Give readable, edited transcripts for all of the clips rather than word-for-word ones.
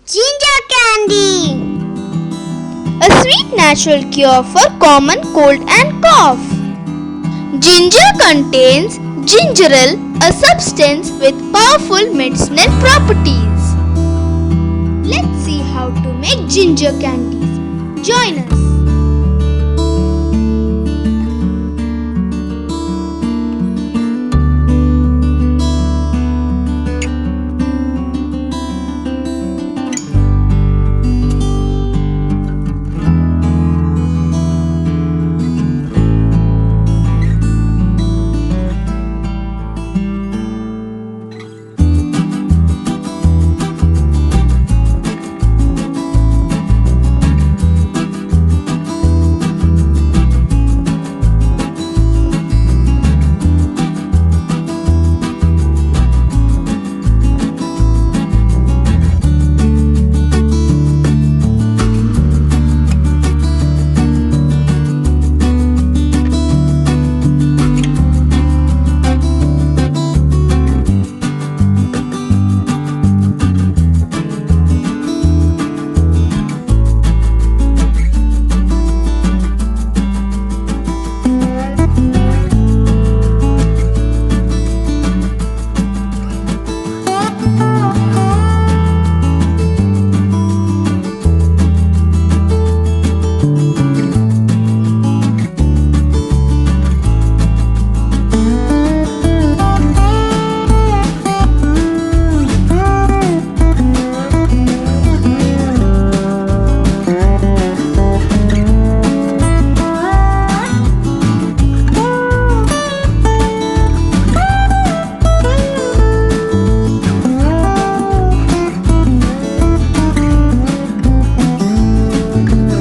Ginger candy, a sweet natural cure for common cold and cough. Ginger contains gingerol, a substance with powerful medicinal properties. Let's see how to make ginger candies. Join us.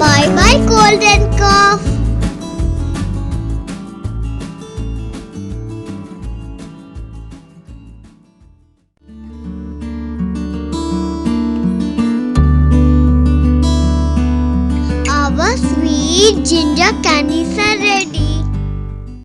bye bye cold and cough. Our sweet ginger candies are ready.